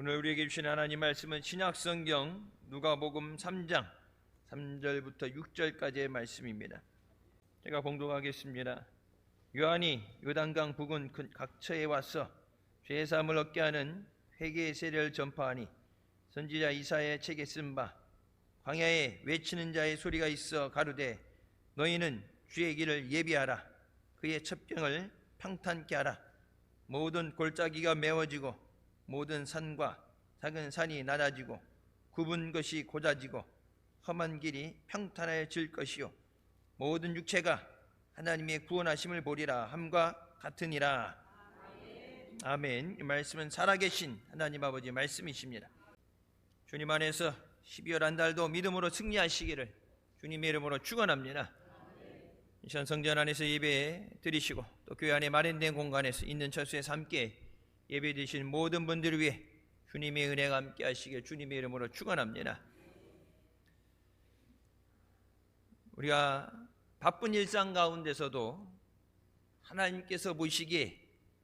오늘 우리에게 주신 하나님 말씀은 신약성경 누가복음 3장 3절부터 6절까지의 말씀입니다. 제가 봉독하겠습니다. 요한이 요단강 부근 각처에 와서 죄사함을 얻게 하는 회개의 세례를 전파하니 선지자 이사야의 책에 쓴 바 광야에 외치는 자의 소리가 있어 가로되 너희는 주의 길을 예비하라. 그의 첩경을 평탄케 하라. 모든 골짜기가 메워지고 모든 산과 작은 산이 낮아지고 굽은 것이 곧아지고 험한 길이 평탄해질 것이요 모든 육체가 하나님의 구원하심을 보리라 함과 같으니라. 아멘. 이 말씀은 살아계신 하나님 아버지 말씀이십니다. 주님 안에서 12월 한 달도 믿음으로 승리하시기를 주님의 이름으로 축원합니다. 이 시간 성전 안에서 예배 드리시고 또 교회 안에 마련된 공간에서 있는 처소에서 함께 예배 드리신 모든 분들을 위해 주님의 은혜가 함께 하시길 주님의 이름으로 축원합니다. 우리가 바쁜 일상 가운데서도 하나님께서 보시기에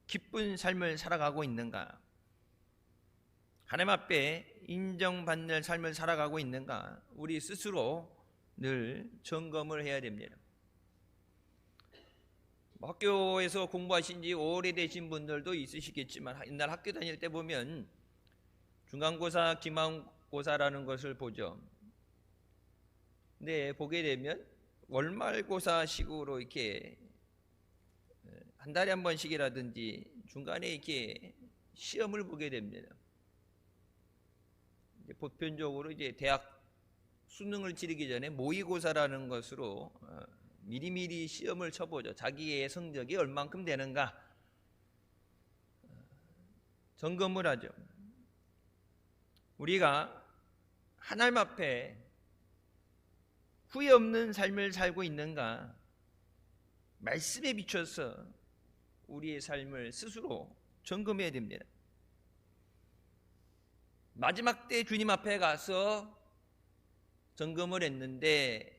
기쁜 삶을 살아가고 있는가? 하나님 앞에 인정받는 삶을 살아가고 있는가? 우리 스스로 늘 점검을 해야 됩니다. 학교에서 공부하신 지 오래되신 분들도 있으시겠지만 옛날 학교 다닐 때 보면 중간고사, 기말고사라는 것을 보죠. 근데 보게 되면 월말고사식으로 이렇게 한 달에 한 번씩이라든지 중간에 이렇게 시험을 보게 됩니다. 보편적으로 이제 대학 수능을 치르기 전에 모의고사라는 것으로 미리미리 시험을 쳐보죠. 자기의 성적이 얼만큼 되는가 점검을 하죠. 우리가 하나님 앞에 후회 없는 삶을 살고 있는가? 말씀에 비춰서 우리의 삶을 스스로 점검해야 됩니다. 마지막 때 주님 앞에 가서 점검을 했는데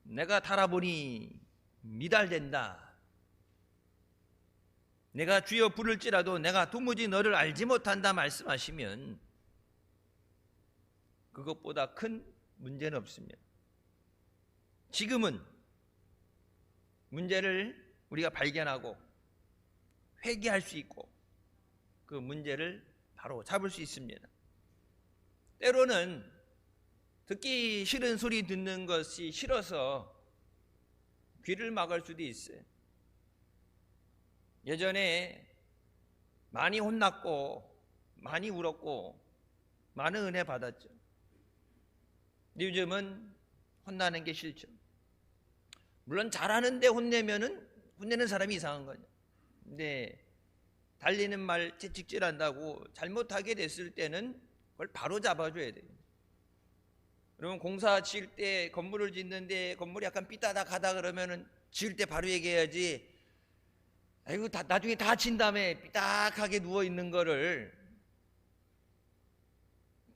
내가 달아보니 미달된다. 내가 주여 부를지라도 내가 도무지 너를 알지 못한다 말씀하시면 그것보다 큰 문제는 없습니다. 지금은 문제를 우리가 발견하고 회개할 수 있고 그 문제를 바로 잡을 수 있습니다. 때로는 듣기 싫은 소리 듣는 것이 싫어서 귀를 막을 수도 있어요. 예전에 많이 혼났고 많이 울었고 많은 은혜 받았죠. 근데 요즘은 혼나는 게 싫죠. 물론 잘하는데 혼내는 사람이 이상한 거죠. 근데 달리는 말 채찍질한다고 잘못하게 됐을 때는 그걸 바로 잡아줘야 돼요. 그러면 공사 지을 때 건물을 짓는데 건물이 약간 삐딱하다 그러면은 지을 때 바로 얘기해야지. 아이고 나중에 다 진 다음에 삐딱하게 누워 있는 거를.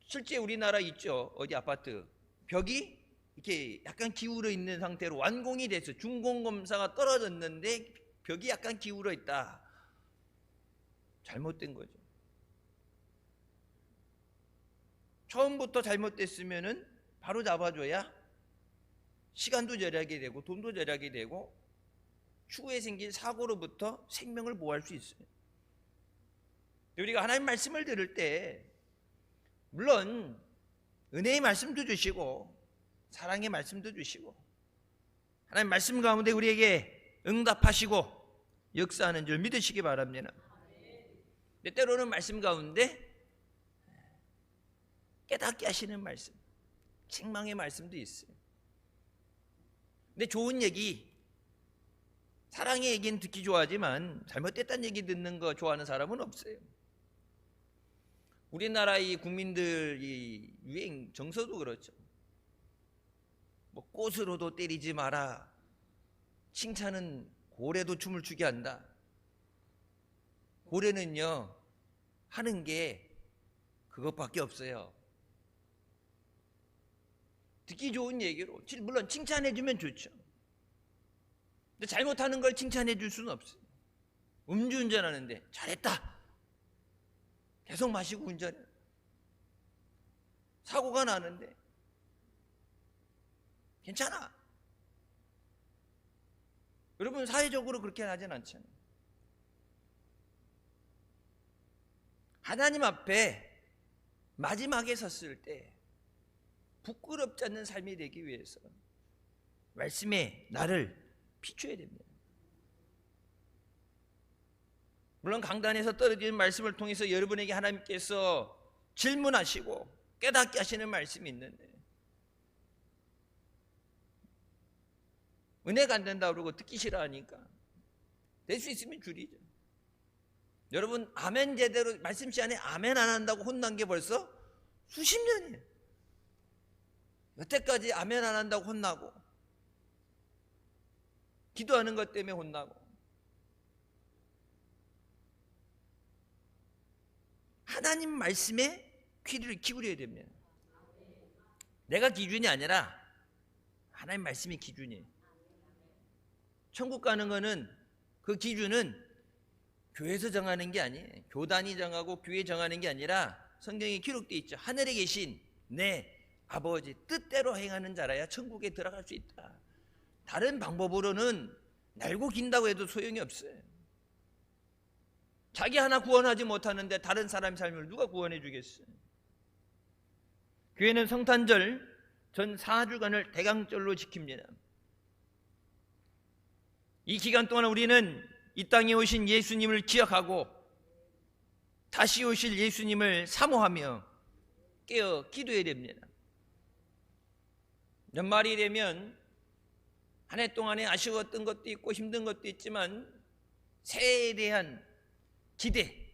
실제 우리나라 있죠. 어디 아파트 벽이 이렇게 약간 기울어 있는 상태로 완공이 돼서 준공 검사가 떨어졌는데 벽이 약간 기울어 있다. 잘못된 거죠. 처음부터 잘못됐으면은 바로 잡아줘야 시간도 절약이 되고 돈도 절약이 되고 추후에 생긴 사고로부터 생명을 보호할 수 있어요. 우리가 하나님 말씀을 들을 때 물론 은혜의 말씀도 주시고 사랑의 말씀도 주시고 하나님 말씀 가운데 우리에게 응답하시고 역사하는 줄 믿으시기 바랍니다. 근데 때로는 말씀 가운데 깨닫게 하시는 말씀, 책망의 말씀도 있어요. 근데 좋은 얘기, 사랑의 얘기는 듣기 좋아하지만 잘못됐다는 얘기 듣는 거 좋아하는 사람은 없어요. 우리나라 이 국민들 이 유행 정서도 그렇죠. 뭐 꽃으로도 때리지 마라. 칭찬은 고래도 춤을 추게 한다. 고래는요 하는 게 그것밖에 없어요. 듣기 좋은 얘기로 물론 칭찬해주면 좋죠. 근데 잘못하는 걸 칭찬해줄 수는 없어요. 음주운전하는데 잘했다 계속 마시고 운전해. 사고가 나는데 괜찮아. 여러분, 사회적으로 그렇게 하진 않잖아요. 하나님 앞에 마지막에 섰을 때 부끄럽지 않는 삶이 되기 위해서 말씀에 나를 비춰야 됩니다. 물론 강단에서 떨어지는 말씀을 통해서 여러분에게 하나님께서 질문하시고 깨닫게 하시는 말씀이 있는데, 은혜가 안 된다고 그러고 듣기 싫어하니까 될 수 있으면 줄이죠. 여러분, 아멘 제대로 말씀 시간에 아멘 안 한다고 혼난 게 벌써 수십 년이에요. 여태까지 아멘 안 한다고 혼나고, 기도하는 것 때문에 혼나고, 하나님 말씀에 귀를 기울여야 됩니다. 내가 기준이 아니라 하나님 말씀이 기준이에요. 천국 가는 거는, 그 기준은 교회에서 정하는 게 아니에요. 교단이 정하고 교회 정하는 게 아니라 성경에 기록되어 있죠. 하늘에 계신 내 아버지 뜻대로 행하는 자라야 천국에 들어갈 수 있다. 다른 방법으로는 날고 긴다고 해도 소용이 없어요. 자기 하나 구원하지 못하는데 다른 사람의 삶을 누가 구원해 주겠어요? 교회는 성탄절 전 4주간을 대강절로 지킵니다. 이 기간 동안 우리는 이 땅에 오신 예수님을 기억하고 다시 오실 예수님을 사모하며 깨어 기도해야 됩니다. 연말이 되면 한 해 동안에 아쉬웠던 것도 있고 힘든 것도 있지만 새해에 대한 기대,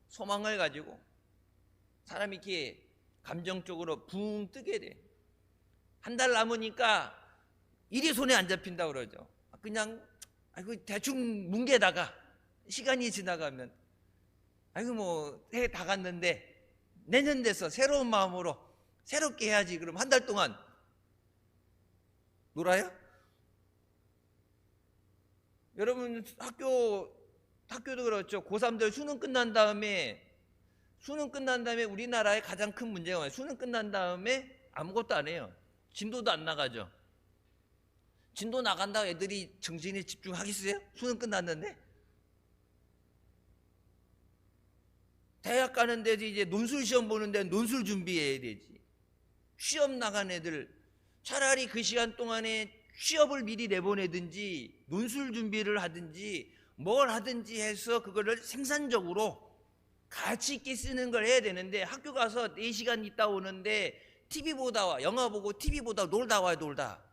소망을 가지고 사람이 이렇게 감정적으로 붕 뜨게 돼. 한 달 남으니까 일이 손에 안 잡힌다고 그러죠. 그냥 대충 뭉개다가 시간이 지나가면 뭐 해 다 갔는데 내년 돼서 새로운 마음으로 새롭게 해야지. 그럼 한 달 동안 놀아요? 여러분, 학교도 그렇죠. 고3들 수능 끝난 다음에 우리나라의 가장 큰 문제가 뭐예요? 수능 끝난 다음에 아무것도 안 해요. 진도도 안 나가죠. 진도 나간다고 애들이 정신에 집중하겠어요? 수능 끝났는데? 대학 가는데 이제 논술 시험 보는데 논술 준비해야 되지. 시험 나간 애들 차라리 그 시간 동안에 취업을 미리 내보내든지 논술 준비를 하든지 뭘 하든지 해서 그거를 생산적으로 가치 있게 쓰는 걸 해야 되는데, 학교 가서 4시간 있다 오는데 TV 보다 와, 영화 보고 TV 보다 놀다 와요. 놀다.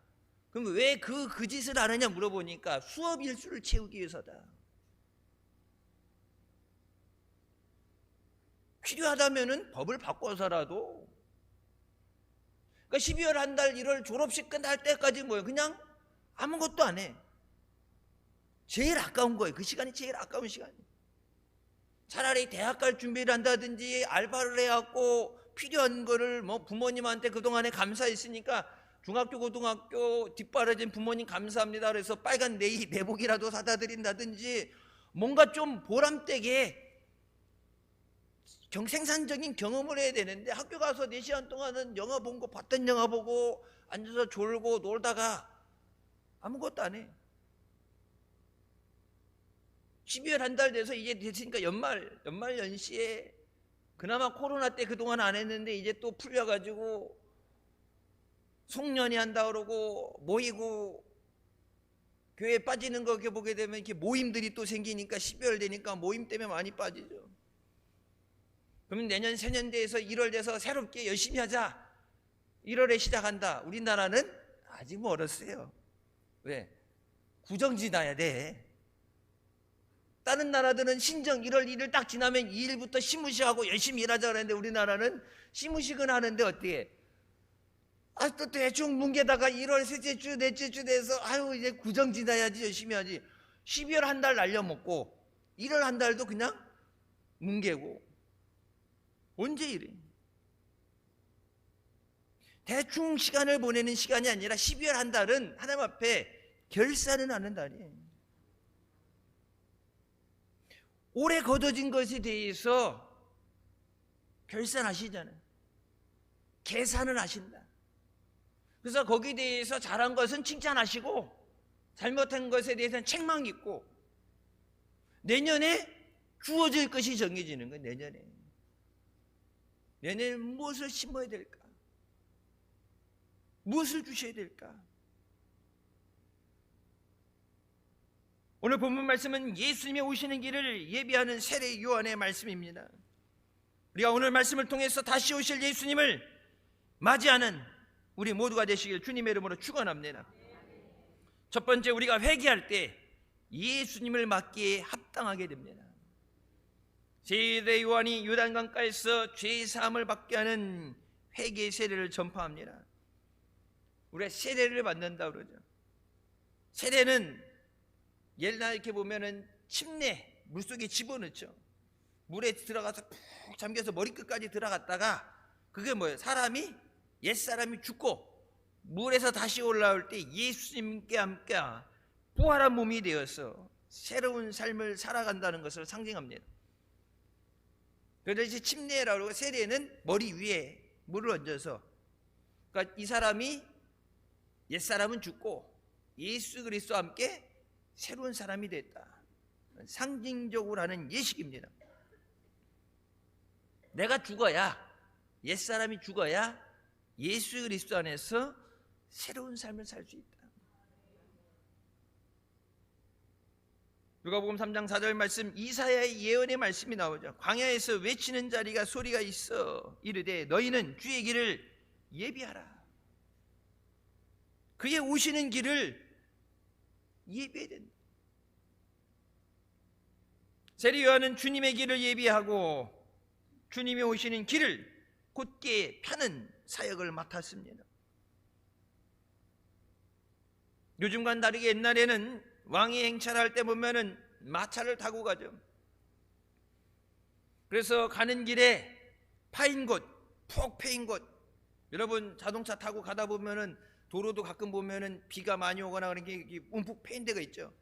그럼 왜 그 짓을 하느냐 물어보니까 수업 일수를 채우기 위해서다. 필요하다면은 법을 바꿔서라도, 그러니까 12월 한 달 1월 졸업식 끝날 때까지 뭐예요? 그냥 아무것도 안 해. 제일 아까운 거예요. 그 시간이 제일 아까운 시간이에요. 차라리 대학 갈 준비를 한다든지 알바를 해갖고 필요한 거를 뭐 부모님한테 그동안에 감사했으니까 중학교 고등학교 뒷바라진 부모님 감사합니다 그래서 빨간 내복이라도 사다 드린다든지 뭔가 좀 보람되게 생산적인 경험을 해야 되는데, 학교 가서 4시간 동안은 영화 본 거 봤던 영화 보고 앉아서 졸고 놀다가 아무것도 안 해. 12월 한 달 돼서 이제 됐으니까 연말 연시에 그나마 코로나 때 그동안 안 했는데 이제 또 풀려가지고 송년회 한다 그러고 모이고, 교회 빠지는 거 보게 되면 이렇게 모임들이 또 생기니까 12월 되니까 모임 때문에 많이 빠지죠. 그럼 내년 새년대에서 1월 돼서 새롭게 열심히 하자. 1월에 시작한다. 우리나라는 아직 멀었어요. 왜? 구정 지나야 돼. 다른 나라들은 신정 1월 1일 딱 지나면 2일부터 시무식하고 열심히 일하자 그랬는데 우리나라는 시무식은 하는데 어떻게? 또 대충 뭉개다가 1월 셋째 주 넷째 주 돼서 이제 구정 지나야지 열심히 하지. 12월 한 달 날려먹고 1월 한 달도 그냥 뭉개고. 언제 이래? 대충 시간을 보내는 시간이 아니라 12월 한 달은 하나님 앞에 결산을 하는 달이에요. 올해 거둬진 것에 대해서 결산하시잖아요. 계산을 하신다. 그래서 거기에 대해서 잘한 것은 칭찬하시고 잘못한 것에 대해서는 책망 있고, 내년에 주어질 것이 정해지는 거예요. 내년에 무엇을 심어야 될까? 무엇을 주셔야 될까? 오늘 본문 말씀은 예수님의 오시는 길을 예비하는 세례 요한의 말씀입니다. 우리가 오늘 말씀을 통해서 다시 오실 예수님을 맞이하는 우리 모두가 되시길 주님의 이름으로 축원합니다. 첫 번째, 우리가 회개할 때 예수님을 맞기에 합당하게 됩니다. 세례 요한이 요단강가에서 죄 사함을 받게 하는 회개 세례를 전파합니다. 우리가 세례를 받는다 그러죠. 세례는 옛날 이렇게 보면은 침례, 물속에 집어넣죠. 물에 들어가서 푹 잠겨서 머리끝까지 들어갔다가, 그게 뭐예요? 옛사람이 죽고 물에서 다시 올라올 때 예수님께 함께 부활한 몸이 되어서 새로운 삶을 살아간다는 것을 상징합니다. 그래서 이제 침례라고 하고, 세례는 머리 위에 물을 얹어서, 그러니까 이 사람이, 옛사람은 죽고 예수 그리스도와 함께 새로운 사람이 됐다, 상징적으로 하는 예식입니다. 내가 죽어야, 옛사람이 죽어야 예수 그리스도 안에서 새로운 삶을 살 수 있다. 누가복음 3장 4절 말씀, 이사야의 예언의 말씀이 나오죠. 광야에서 외치는 자리가 소리가 있어 이르되 너희는 주의 길을 예비하라. 그의 오시는 길을 예비해야 된다. 세례 요한은 주님의 길을 예비하고 주님이 오시는 길을 곧게 펴는 사역을 맡았습니다. 요즘과는 다르게 옛날에는 왕이 행차할 때 보면은 마차를 타고 가죠. 그래서 가는 길에 파인 곳, 푹 패인 곳, 여러분 자동차 타고 가다 보면은 도로도 가끔 보면은 비가 많이 오거나 그런 게 움푹 패인 데가 있죠.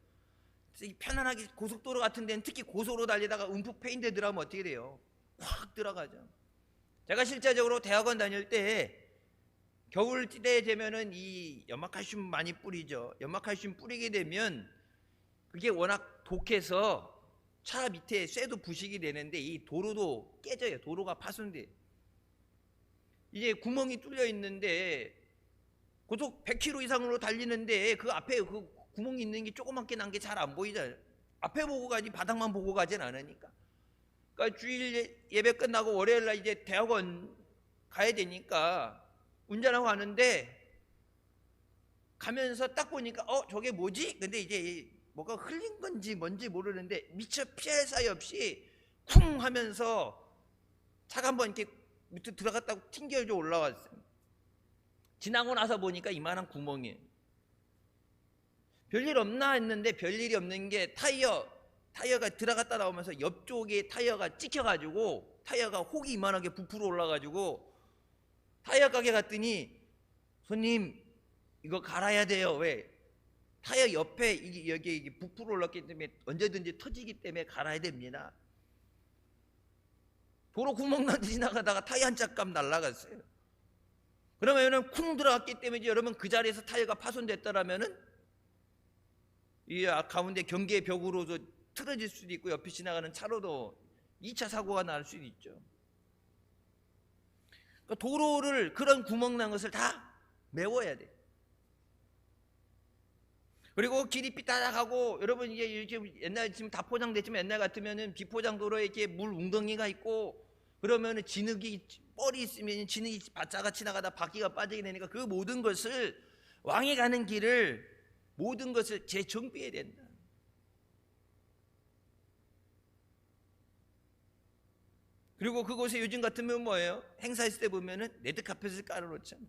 편안하게 고속도로 같은 데는, 특히 고속으로 달리다가 움푹 패인 데 들어가면 어떻게 돼요? 확 들어가죠. 제가 실제적으로 대학원 다닐 때 겨울 때 되면은 이 연막칼슘 많이 뿌리죠. 연막칼슘 뿌리게 되면 그게 워낙 독해서 차 밑에 쇠도 부식이 되는데 이 도로도 깨져요. 도로가 파손돼. 이제 구멍이 뚫려 있는데 고속 100km 이상으로 달리는데 그 앞에 그 구멍이 있는 게 조그맣게 난 게 잘 안 보이잖아요. 앞에 보고 가지 바닥만 보고 가진 않으니까. 그러니까 주일 예배 끝나고 월요일 날 이제 대학원 가야 되니까 운전하고 가는데, 가면서 딱 보니까 저게 뭐지? 근데 이제 뭐가 흘린 건지 뭔지 모르는데 미처 피할 사이 없이 쿵 하면서 차가 한번 이렇게 밑에 들어갔다고 튕겨져 올라왔어요. 지나고 나서 보니까 이만한 구멍이에요. 별일 없나 했는데 별일이 없는 게 타이어가 들어갔다 나오면서 옆쪽에 타이어가 찍혀가지고 타이어가 혹이 이만하게 부풀어 올라가지고, 타이어 가게 갔더니 손님 이거 갈아야 돼요. 왜? 타이어 옆에 여기 부풀어 올랐기 때문에 언제든지 터지기 때문에 갈아야 됩니다. 도로 구멍 나서 지나가다가 타이어 한 짝감 날라갔어요. 그러면은 쿵 들어갔기 때문에 여러분 그 자리에서 타이어가 파손됐더라면은 이 가운데 경계 벽으로도 틀어질 수도 있고 옆에 지나가는 차로도 2차 사고가 날 수도 있죠. 그러니까 도로를, 그런 구멍 난 것을 다 메워야 돼. 그리고 길이 삐딱하고, 여러분 이게 이렇게 옛날 지금 다 포장됐지만 옛날 같으면은 비포장 도로에 이렇게 물 웅덩이가 있고 그러면은 진흙이 뻘이 있으면 진흙이 바자가 지나가다 바퀴가 빠지게 되니까 그 모든 것을, 왕이 가는 길을 모든 것을 재정비해야 된다. 그리고 그곳에 요즘 같으면 뭐예요? 행사 있을 때 보면은 레드카펫을 깔아놓잖아.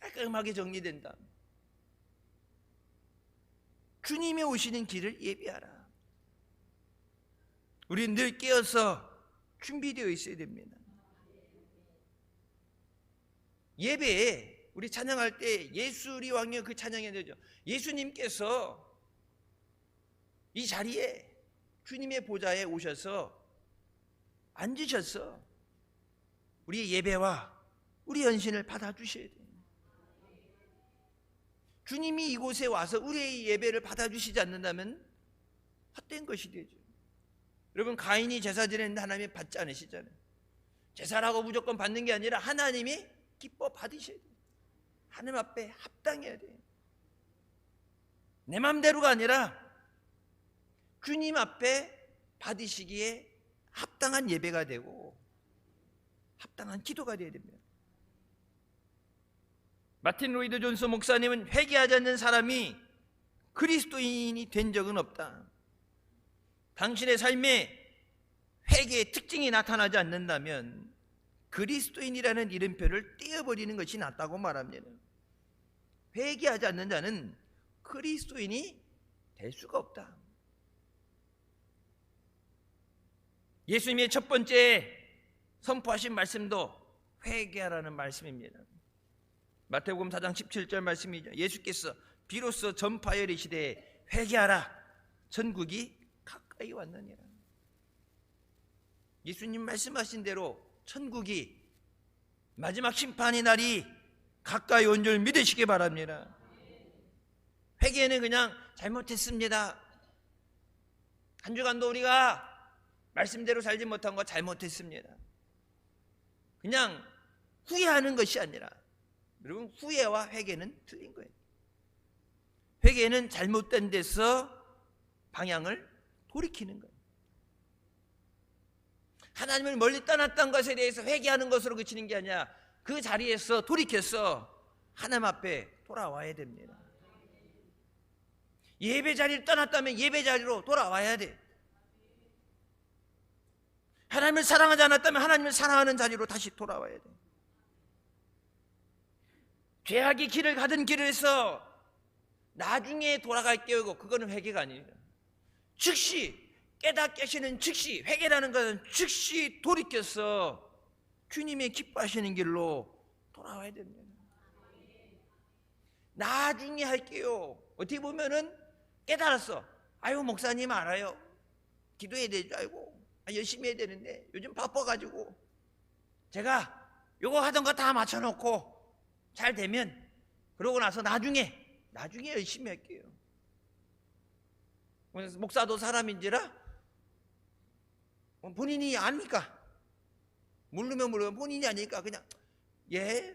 깔끔하게 정리된다. 주님이 오시는 길을 예비하라. 우리는 늘 깨어서 준비되어 있어야 됩니다. 예배에 우리 찬양할 때 예수 우리 왕이여 그 찬양해야 되죠. 예수님께서 이 자리에, 주님의 보좌에 오셔서 앉으셨어. 우리 예배와 우리 헌신을 받아주셔야 돼요. 주님이 이곳에 와서 우리의 예배를 받아주시지 않는다면 헛된 것이 되죠. 여러분, 가인이 제사 드렸는데 하나님이 받지 않으시잖아요. 제사라고 무조건 받는 게 아니라 하나님이 기뻐 받으셔야 돼요. 하나님 앞에 합당해야 돼요. 내 맘대로가 아니라 주님 앞에 받으시기에 합당한 예배가 되고 합당한 기도가 되어야 됩니다. 마틴 로이드 존스 목사님은 회개하지 않는 사람이 그리스도인이 된 적은 없다. 당신의 삶에 회개의 특징이 나타나지 않는다면 그리스도인이라는 이름표를 떼어버리는 것이 낫다고 말합니다. 회개하지 않는 자는 그리스도인이 될 수가 없다. 예수님의 첫 번째 선포하신 말씀도 회개하라는 말씀입니다. 마태복음 4장 17절 말씀이죠. 예수께서 비로소 전파하여 이르시되 회개하라, 천국이 가까이 왔느니라. 예수님 말씀하신 대로 천국이, 마지막 심판의 날이 가까이 온 줄 믿으시기 바랍니다. 회개는 그냥 잘못했습니다, 한 주간도 우리가 말씀대로 살지 못한 거 잘못했습니다, 그냥 후회하는 것이 아니라, 여러분, 후회와 회개는 틀린 거예요. 회개는 잘못된 데서 방향을 돌이키는 거예요. 하나님을 멀리 떠났던 것에 대해서 회개하는 것으로 그치는 게 아니라 그 자리에서 돌이켜서 하나님 앞에 돌아와야 됩니다. 예배 자리를 떠났다면 예배 자리로 돌아와야 돼. 하나님을 사랑하지 않았다면 하나님을 사랑하는 자리로 다시 돌아와야 돼. 죄악의 길을 가던 길에서 나중에 돌아갈게요, 그거는 회개가 아닙니다. 즉시 깨닫게시는 즉시, 회개라는 것은 즉시 돌이켜서 주님의 기뻐하시는 길로 돌아와야 됩니다. 나중에 할게요, 어떻게 보면은 깨달았어, 아유 목사님 알아요, 기도해야 될 줄 알고 열심히 해야 되는데 요즘 바빠가지고 제가 요거 하던 거 다 맞춰놓고 잘 되면 그러고 나서 나중에 열심히 할게요. 목사도 사람인지라 본인이 아니까, 모르면 본인이 아니까 그냥 예,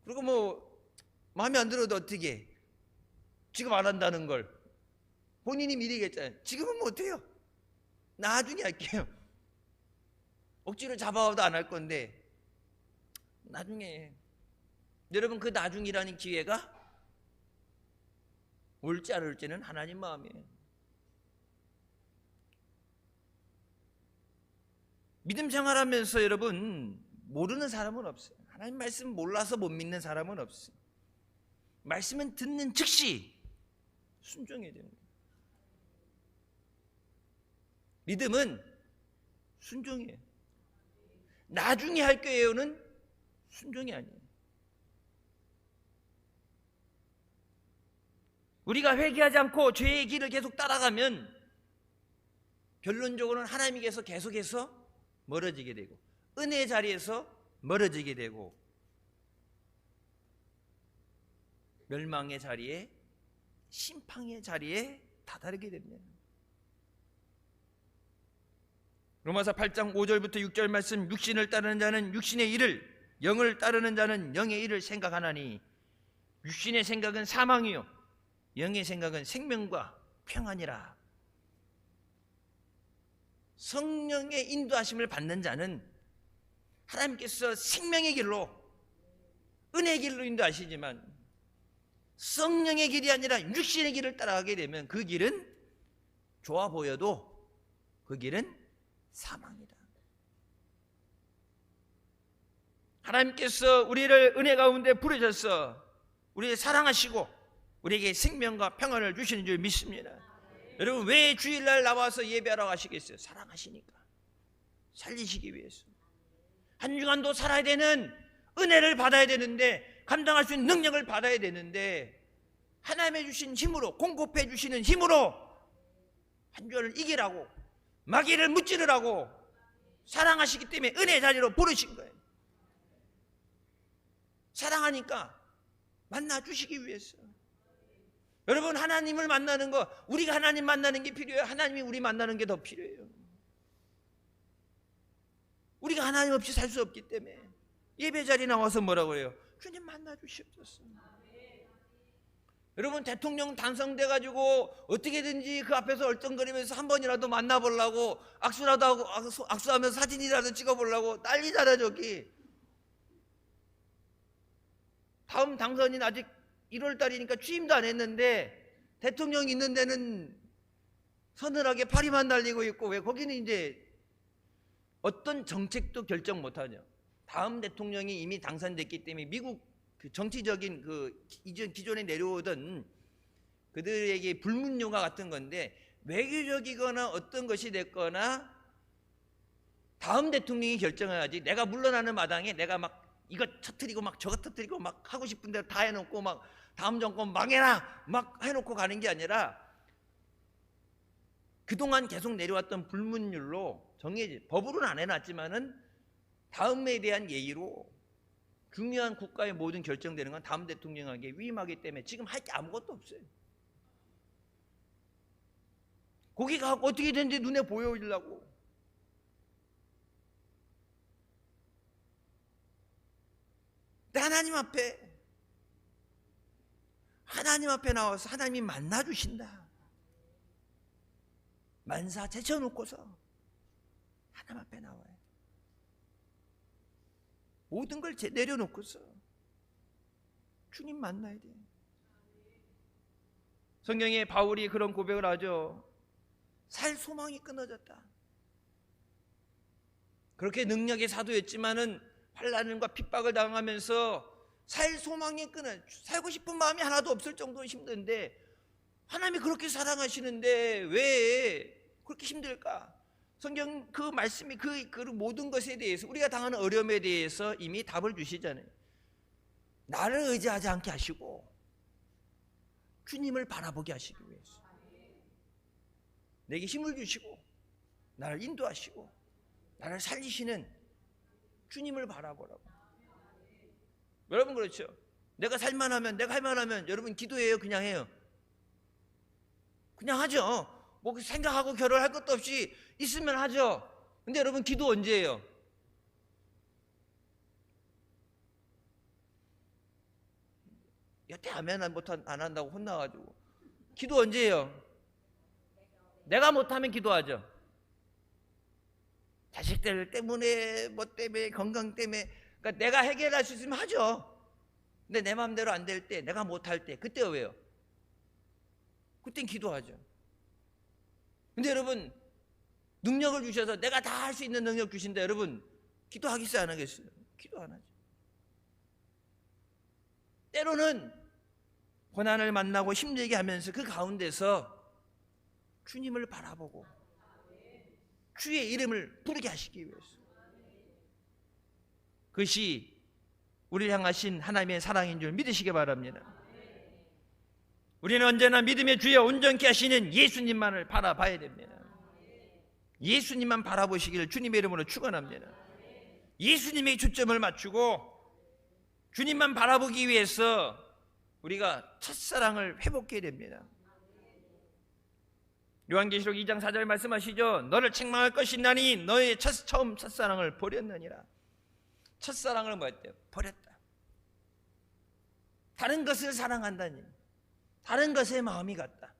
그리고 뭐 마음에 안 들어도 어떻게, 지금 안 한다는 걸 본인이 미리 얘기했잖아요. 지금은 못해요, 나중에 할게요. 억지로 잡아와도 안 할 건데 나중에. 여러분, 그 나중이라는 기회가 올지 안 올지는 하나님 마음이에요. 믿음 생활하면서 여러분, 모르는 사람은 없어요. 하나님 말씀 몰라서 못 믿는 사람은 없어요. 말씀은 듣는 즉시 순종해야 됩니다. 믿음은 순종이에요. 나중에 할 거예요는 순종이 아니에요. 우리가 회개하지 않고 죄의 길을 계속 따라가면 결론적으로는 하나님께서 계속해서 멀어지게 되고, 은혜의 자리에서 멀어지게 되고, 멸망의 자리에, 심판의 자리에 다다르게 됩니다. 로마서 8장 5절부터 6절 말씀, 육신을 따르는 자는 육신의 일을, 영을 따르는 자는 영의 일을 생각하나니 육신의 생각은 사망이요 영의 생각은 생명과 평안이라. 성령의 인도하심을 받는 자는 하나님께서 생명의 길로, 은혜의 길로 인도하시지만 성령의 길이 아니라 육신의 길을 따라가게 되면 그 길은 좋아 보여도 그 길은 사망이다. 하나님께서 우리를 은혜 가운데 부르셔서 우리를 사랑하시고 우리에게 생명과 평안을 주시는 줄 믿습니다. 여러분, 왜 주일날 나와서 예배하러 가시겠어요? 사랑하시니까, 살리시기 위해서. 한 주간도 살아야 되는 은혜를 받아야 되는데, 감당할 수 있는 능력을 받아야 되는데, 하나님의 주신 힘으로, 공급해 주시는 힘으로 한 주를 이기라고, 마귀를 무찌르라고 사랑하시기 때문에 은혜 자리로 부르신 거예요. 사랑하니까 만나주시기 위해서. 여러분, 하나님을 만나는 거, 우리가 하나님 만나는 게 필요해요? 하나님이 우리 만나는 게 더 필요해요? 우리가 하나님 없이 살 수 없기 때문에 예배 자리에 나와서 뭐라고 해요? 주님 만나주시옵소서. 여러분, 대통령 당선돼가지고 어떻게든지 그 앞에서 얼쩡거리면서 한 번이라도 만나보려고 악수라도 하고 악수하면서 사진이라도 찍어보려고 난리잖아 저기. 다음 당선인 아직 1월 달이니까 취임도 안 했는데 대통령 있는 데는 서늘하게 파리만 달리고 있고, 왜 거기는 이제 어떤 정책도 결정 못하냐. 다음 대통령이 이미 당선됐기 때문에 미국 그 정치적인 그 기존에 내려오던 그들에게 불문율과 같은 건데, 외교적이거나 어떤 것이 됐거나 다음 대통령이 결정해야지, 내가 물러나는 마당에 내가 막 이거 터뜨리고 막 저거 터뜨리고 막 하고 싶은 대로 다 해놓고 막 다음 정권 망해라 막 해놓고 가는 게 아니라, 그동안 계속 내려왔던 불문율로 정해지, 법으로는 안 해놨지만은 다음에 대한 예의로 중요한 국가의 모든 결정되는 건 다음 대통령에게 위임하기 때문에 지금 할 게 아무것도 없어요. 거기가 어떻게 되는지 눈에 보여주려고. 하나님 앞에 나와서 하나님이 만나주신다. 만사 제쳐놓고서 하나님 앞에 나와요. 모든 걸 내려놓고서 주님 만나야 돼요. 성경에 바울이 그런 고백을 하죠. 살 소망이 끊어졌다. 그렇게 능력의 사도였지만은 환난과 핍박을 당하면서 살 소망이 살고 싶은 마음이 하나도 없을 정도로 힘든데, 하나님이 그렇게 사랑하시는데 왜 그렇게 힘들까? 성경 그 말씀이 그 모든 것에 대해서, 우리가 당하는 어려움에 대해서 이미 답을 주시잖아요. 나를 의지하지 않게 하시고 주님을 바라보게 하시기 위해서 내게 힘을 주시고 나를 인도하시고 나를 살리시는 주님을 바라보라고. 여러분, 그렇죠? 내가 살만하면, 내가 할만하면 여러분 기도해요? 그냥 해요? 그냥 하죠. 뭐 생각하고 결혼할 것도 없이 있으면 하죠. 근데 여러분, 기도 언제 해요? 여태 하면 안 한다고 혼나가지고. 기도 언제 해요? 내가 못하면 기도하죠. 자식들 때문에, 뭐 때문에, 건강 때문에. 그러니까 내가 해결할 수 있으면 하죠. 근데 내 마음대로 안 될 때, 내가 못할 때, 그때 왜요? 그땐 기도하죠. 근데 여러분, 능력을 주셔서 내가 다 할 수 있는 능력 주신다. 여러분, 기도하겠어요? 안 하겠어요? 기도 안 하죠. 때로는 고난을 만나고 힘들게 하면서 그 가운데서 주님을 바라보고 주의 이름을 부르게 하시기 위해서, 그것이 우리를 향하신 하나님의 사랑인 줄 믿으시기 바랍니다. 우리는 언제나 믿음의 주여 온전케 하시는 예수님만을 바라봐야 됩니다. 예수님만 바라보시기를 주님의 이름으로 축원합니다. 예수님의 초점을 맞추고 주님만 바라보기 위해서 우리가 첫사랑을 회복해야 됩니다. 요한계시록 2장 4절 말씀하시죠. 너를 책망할 것이 나니 너의 처음 첫사랑을 버렸느니라. 첫사랑을 뭐 했대요? 버렸다. 다른 것을 사랑한다니, 다른 것에 마음이 갔다.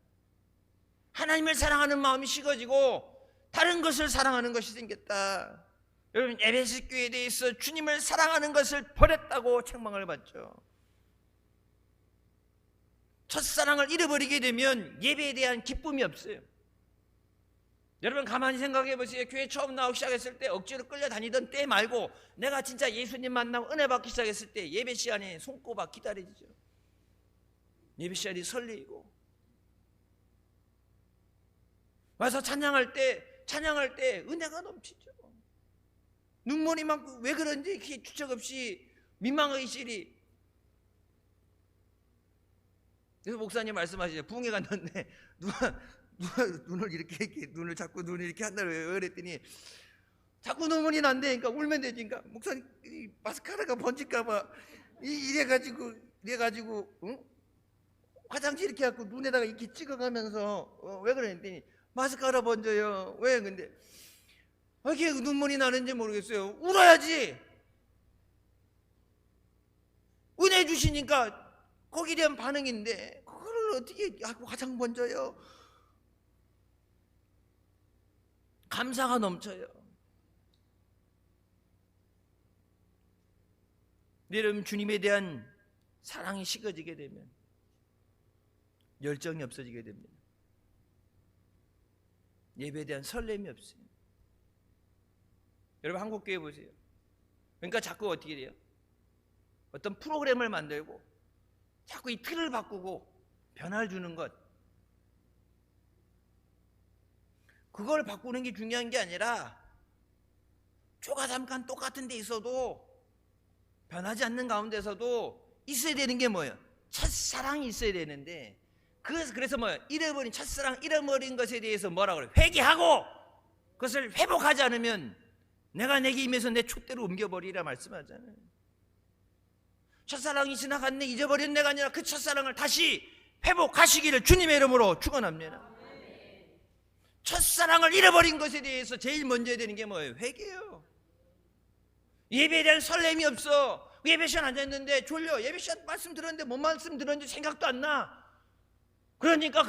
하나님을 사랑하는 마음이 식어지고 다른 것을 사랑하는 것이 생겼다. 여러분, 에베소 교회에 대해서 주님을 사랑하는 것을 버렸다고 책망을 받죠. 첫사랑을 잃어버리게 되면 예배에 대한 기쁨이 없어요. 여러분, 가만히 생각해 보세요. 교회 처음 나오기 시작했을 때 억지로 끌려다니던 때 말고, 내가 진짜 예수님 만나고 은혜 받기 시작했을 때 예배 시간에 손꼽아 기다리죠. 예배 시간이 설레이고 와서 찬양할 때 은혜가 넘치죠. 눈물이 막 왜 그런지 이렇게 주책 없이 민망하기 시리. 그래서 목사님 말씀하시죠. 부흥회 갔는데 누가 눈을 이렇게 눈을 잡고 눈을 이렇게 한다고 그랬더니 자꾸 눈물이 난다니까. 울면 되지. 그러니까 목사님 이 마스카라가 번질까봐 이래가지고 응? 화장실 이렇게 갖고 눈에다가 이렇게 찍어가면서 왜 그랬더니 마스카라 번져요. 왜? 근데 왜 이렇게 눈물이 나는지 모르겠어요. 울어야지. 은혜 주시니까 거기에 대한 반응인데 그걸 어떻게 화장 번져요? 감사가 넘쳐요. 여러분, 주님에 대한 사랑이 식어지게 되면 열정이 없어지게 됩니다. 예배에 대한 설렘이 없어요. 여러분, 한국교회 보세요. 그러니까 자꾸 어떻게 돼요? 어떤 프로그램을 만들고 자꾸 이 틀을 바꾸고 변화를 주는 것, 그걸 바꾸는 게 중요한 게 아니라 초가 잠깐 똑같은 데 있어도 변하지 않는 가운데서도 있어야 되는 게 뭐예요? 첫사랑이 있어야 되는데, 그래서 뭐예요? 첫사랑 잃어버린 것에 대해서 뭐라고 그래요? 회개하고 그것을 회복하지 않으면 내가 내게 임해서 내 촛대로 옮겨버리라 말씀하잖아요. 첫사랑이 지나갔네, 잊어버린 내가 아니라 그 첫사랑을 다시 회복하시기를 주님의 이름으로 축원합니다. 첫사랑을 잃어버린 것에 대해서 제일 먼저 해야 되는 게 뭐예요? 회개예요. 예배에 대한 설렘이 없어. 예배 시간 앉아있는데 졸려. 예배 시간 말씀 들었는데 뭔 말씀 들었는지 생각도 안 나. 그러니까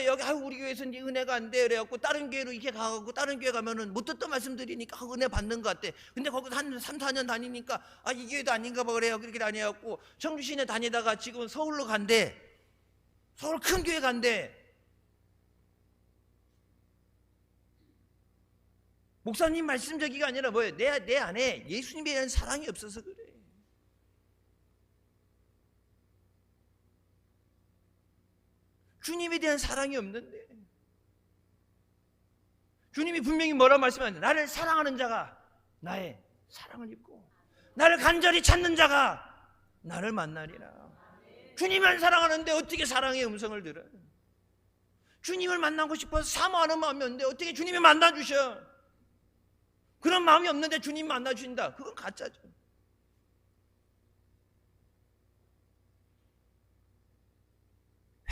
여기 우리 교회에서는 은혜가 안 돼. 그래갖고 다른 교회로 이렇게 가고, 다른 교회 가면은 못 듣던 말씀 드리니까 은혜 받는 것 같아. 근데 거기서 한 3, 4년 다니니까 이 교회도 아닌가 봐 그래요. 그렇게 다녀갖고 청주시내 다니다가 지금 서울로 간대. 서울 큰 교회 간대. 목사님 말씀적이가 아니라 뭐예요? 내 안에 예수님에 대한 사랑이 없어서 그래. 주님에 대한 사랑이 없는데, 주님이 분명히 뭐라 말씀하는데, 나를 사랑하는 자가 나의 사랑을 입고 나를 간절히 찾는 자가 나를 만나리라. 주님을 사랑하는데 어떻게 사랑의 음성을 들어요? 주님을 만나고 싶어서 사모하는 마음이 없는데 어떻게 주님이 만나주셔? 그런 마음이 없는데 주님 만나주신다. 그건 가짜죠.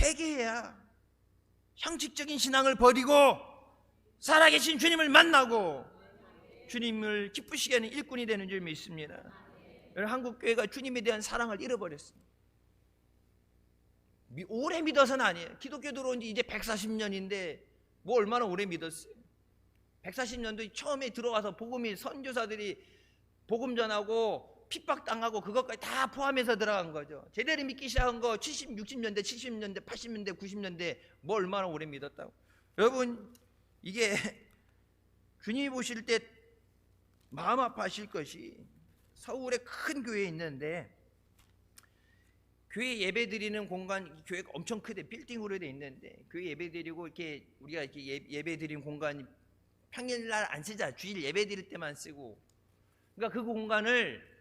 회개해야 형식적인 신앙을 버리고 살아계신 주님을 만나고 주님을 기쁘시게 하는 일꾼이 되는 줄 믿습니다. 여러분, 한국교회가 주님에 대한 사랑을 잃어버렸습니다. 오래 믿어서는 아니에요. 기독교 들어온 지 이제 140년인데 뭐 얼마나 오래 믿었어요? 140년도 처음에 들어와서 복음이, 선교사들이 복음 전하고 핍박당하고 그것까지 다 포함해서 들어간 거죠. 제대로 믿기 시작한 거 70, 60년대, 70년대, 80년대, 90년대 뭐 얼마나 오래 믿었다고. 여러분, 이게 주님이 보실 때 마음 아파하실 것이, 서울에 큰 교회에 있는데 교회 예배 드리는 공간, 교회가 엄청 크대. 빌딩으로 돼 있는데 교회 예배 드리고 이렇게 우리가 이렇게 예배 드리는 공간이 평일날 안 쓰자. 주일 예배 드릴 때만 쓰고. 그러니까 그 공간을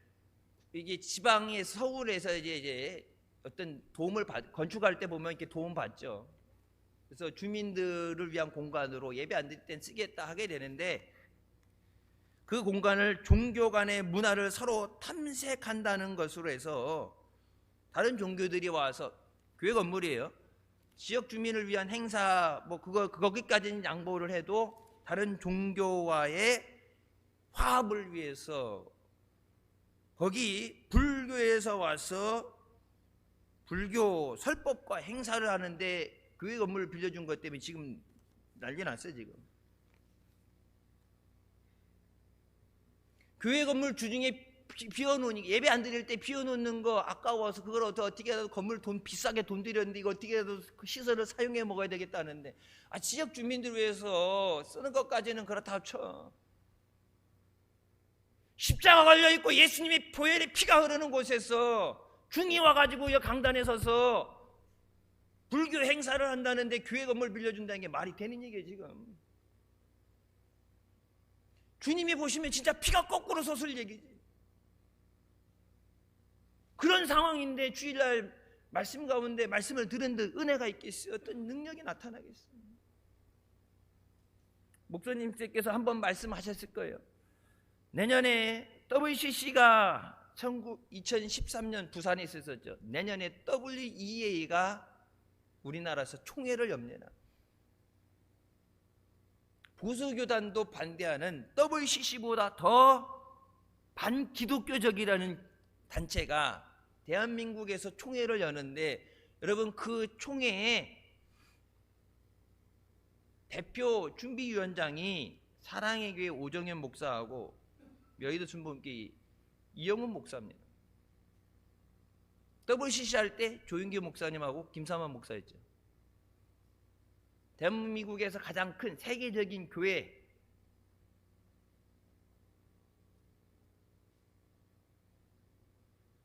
이게 지방의 서울에서 이제 어떤 도움을 건축할 때 보면 이렇게 도움 받죠. 그래서 주민들을 위한 공간으로 예배 안 드릴 땐 쓰겠다 하게 되는데, 그 공간을 종교 간의 문화를 서로 탐색한다는 것으로 해서 다른 종교들이 와서, 교회 건물이에요. 지역 주민을 위한 행사 거기까지는 양보를 해도 다른 종교와의 화합을 위해서 거기 불교에서 와서 불교 설법과 행사를 하는데 교회 건물을 빌려준 것 때문에 지금 난리 났어요. 지금 교회 건물 주중에 비워놓으니, 예배 안 드릴 때 비워놓는 거 아까워서 그걸 어떻게 해서 건물 비싸게 돈 들였는데 이거 어떻게 해서 그 시설을 사용해 먹어야 되겠다는데, 지역 주민들 위해서 쓰는 것까지는 그렇다 쳐. 십자가 걸려있고 예수님의 보혈의 피가 흐르는 곳에서 중이 와가지고 이 강단에 서서 불교 행사를 한다는데 교회 건물 빌려준다는 게 말이 되는 얘기예요. 지금 주님이 보시면 진짜 피가 거꾸로 솟을 얘기지. 그런 상황인데 주일날 말씀 가운데 말씀을 들은 듯 은혜가 있겠어요? 어떤 능력이 나타나겠어요? 목사님께서 한번 말씀하셨을 거예요. 내년에 WCC가 2013년 부산에 있었죠. 내년에 WEA가 우리나라에서 총회를 엽니다. 보수교단도 반대하는 WCC보다 더 반기독교적이라는 단체가 대한민국에서 총회를 여는데, 여러분 그 총회에 대표 준비위원장이 사랑의 교회 오정현 목사하고 여의도 순복음교회 이영훈 목사입니다. WCC 할 때 조윤기 목사님하고 김삼환 목사였죠. 대한민국에서 가장 큰 세계적인 교회,